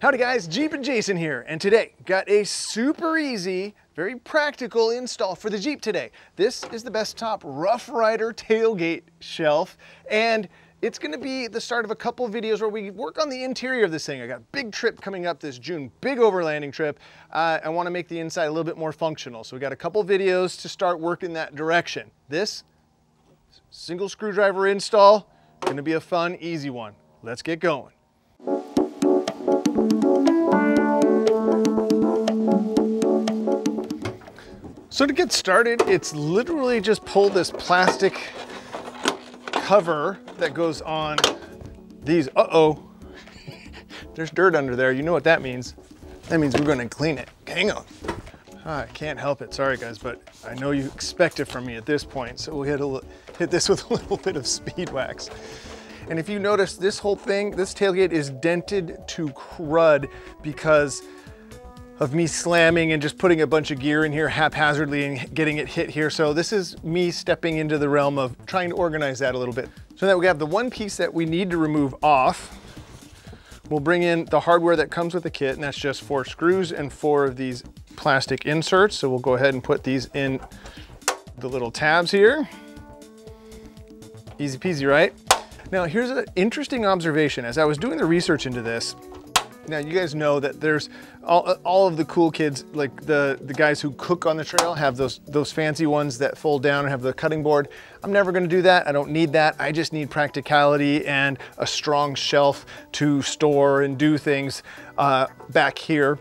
Howdy guys, Jeep and Jason here, and today got a super easy, very practical install for the Jeep today. This is the best top RoughRider tailgate shelf, and it's gonna be the start of a couple of videos where we work on the interior of this thing. I got a big trip coming up this June, big overlanding trip. I wanna make the inside a little bit more functional. So we got a couple videos to start working that direction. This single screwdriver install, gonna be a fun, easy one. Let's get going. So to get started, it's literally just pull this plastic cover that goes on these. There's dirt under there. You know what that means. That means we're gonna clean it. Hang on. I can't help it. Sorry guys, but I know you expect it from me at this point. So we had to hit this with a little bit of speed wax. And if you notice, this whole thing, this tailgate is dented to crud because of me slamming and just putting a bunch of gear in here haphazardly and getting it hit here. So this is me stepping into the realm of trying to organize that a little bit. So that we have the one piece that we need to remove off. We'll bring in the hardware that comes with the kit, and that's just 4 screws and 4 of these plastic inserts. So we'll go ahead and put these in the little tabs here. Easy peasy, right? Now here's an interesting observation. As I was doing the research into this, now you guys know that there's all of the cool kids, like the guys who cook on the trail, have those fancy ones that fold down and have the cutting board. I'm never gonna do that. I don't need that. I just need practicality and a strong shelf to store and do things back here.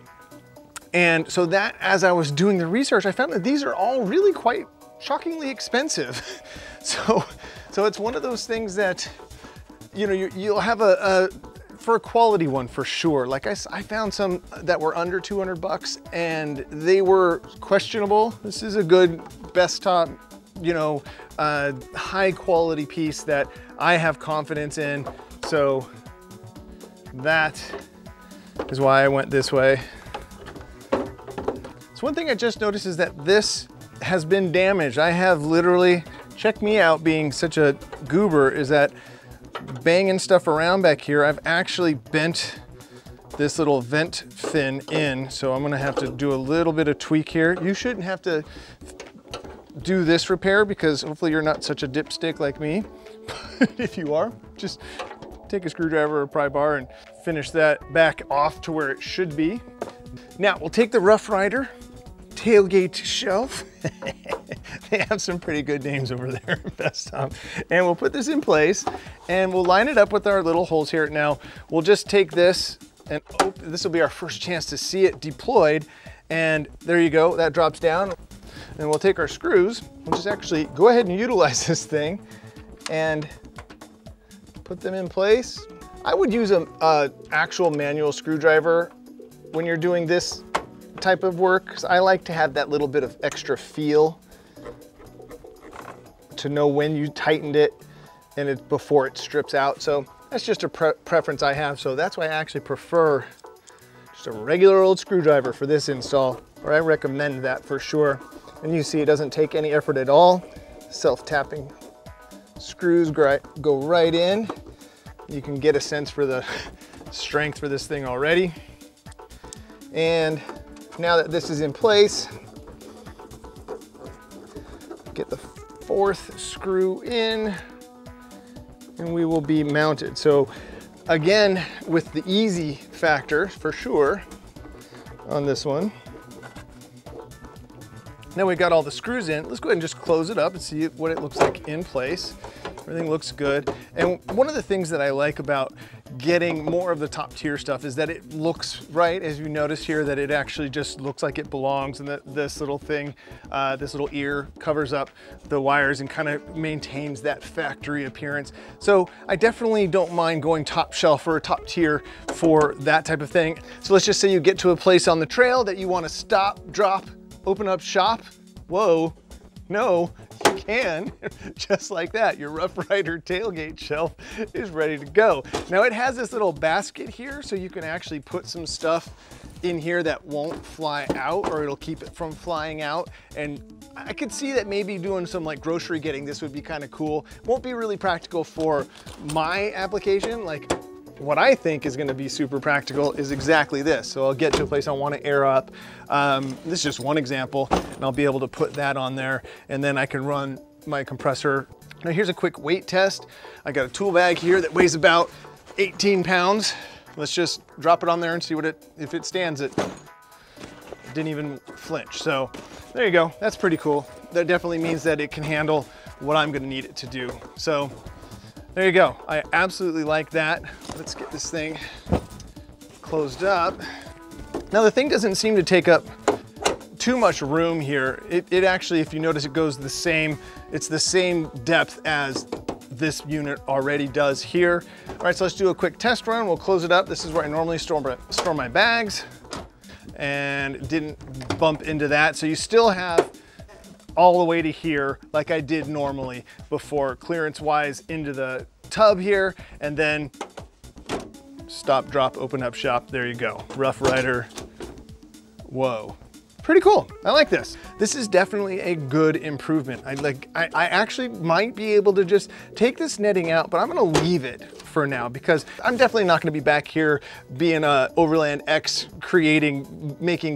And so that, as I was doing the research, I found that these are all really quite shockingly expensive. So it's one of those things that, you know, you'll have for a quality one for sure. Like I found some that were under 200 bucks and they were questionable. This is a good best top, you know, high quality piece that I have confidence in. So that is why I went this way. So one thing I just noticed is that this has been damaged. I have literally, check me out being such a goober, is that banging stuff around back here, I've actually bent this little vent fin in. So I'm gonna have to do a little bit of tweak here. You shouldn't have to do this repair because hopefully you're not such a dipstick like me. But if you are, just take a screwdriver or a pry bar and finish that back off to where it should be. Now we'll take the RoughRider tailgate shelf. They have some pretty good names over there, best top. And we'll put this in place and we'll line it up with our little holes here. Now we'll just take this and this will be our first chance to see it deployed. And there you go, that drops down. And we'll take our screws, we'll just actually go ahead and utilize this thing and put them in place. I would use an actual manual screwdriver when you're doing this type of work, because I like to have that little bit of extra feel to know when you tightened it and it's before it strips out. So that's just a preference I have. So that's why I actually prefer just a regular old screwdriver for this install, or I recommend that for sure. And you see it doesn't take any effort at all. Self-tapping screws go right in. You can get a sense for the strength for this thing already. And now that this is in place, get the 4th screw in and we will be mounted. So again, with the easy factor for sure on this one. Now we've got all the screws in. Let's go ahead and just close it up and see what it looks like in place. Everything looks good. And one of the things that I like about getting more of the top tier stuff is that it looks right, as you notice here, that it actually just looks like it belongs, and that this little thing, this little ear covers up the wires and kind of maintains that factory appearance. So I definitely don't mind going top shelf or top tier for that type of thing. So let's just say you get to a place on the trail that you want to stop, drop, open up shop. Whoa, no, you can, just like that. Your RoughRider tailgate shelf is ready to go. Now it has this little basket here, so you can actually put some stuff in here that won't fly out, or it'll keep it from flying out. And I could see that maybe doing some like grocery getting, this would be kind of cool. Won't be really practical for my application. Like what I think is gonna be super practical is exactly this. So I'll get to a place I wanna air up. This is just one example, and I'll be able to put that on there, and then I can run my compressor. Now here's a quick weight test. I got a tool bag here that weighs about 18 pounds. Let's just drop it on there and see if it stands it. It didn't even flinch. So there you go, that's pretty cool. That definitely means that it can handle what I'm gonna need it to do. So there you go, I absolutely like that. Let's get this thing closed up. Now the thing doesn't seem to take up too much room here. It actually, if you notice, it goes it's the same depth as this unit already does here. All right, so let's do a quick test run. We'll close it up. This is where I normally store my bags, and it didn't bump into that. So you still have all the way to here like I did normally before, clearance-wise into the tub here, and then stop, drop, open up shop. There you go, RoughRider. Whoa. Pretty cool, I like this. This is definitely a good improvement. I actually might be able to just take this netting out, but I'm gonna leave it for now because I'm definitely not gonna be back here being a Overland X making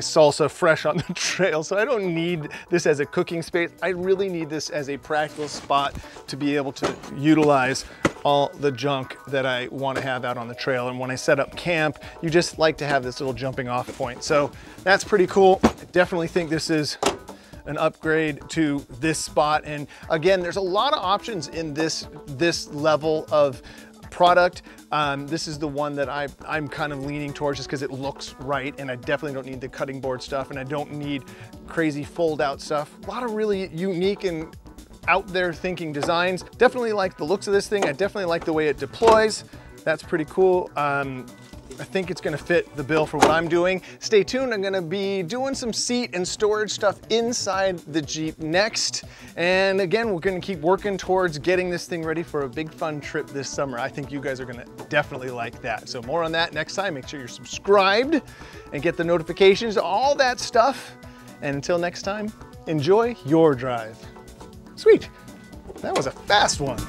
salsa fresh on the trail. So I don't need this as a cooking space. I really need this as a practical spot to be able to utilize all the junk that I want to have out on the trail. And when I set up camp, you just like to have this little jumping off point. So that's pretty cool. I definitely think this is an upgrade to this spot. And again, there's a lot of options in this level of product. This is the one that I'm kind of leaning towards just because it looks right, and I definitely don't need the cutting board stuff, and I don't need crazy fold out stuff. A lot of really unique and out there thinking designs. Definitely like the looks of this thing. I definitely like the way it deploys. That's pretty cool. I think it's gonna fit the bill for what I'm doing. Stay tuned, I'm gonna be doing some seat and storage stuff inside the Jeep next. And again, we're gonna keep working towards getting this thing ready for a big fun trip this summer. I think you guys are gonna definitely like that. So more on that next time. Make sure you're subscribed and get the notifications, all that stuff. And until next time, enjoy your drive. Sweet, that was a fast one.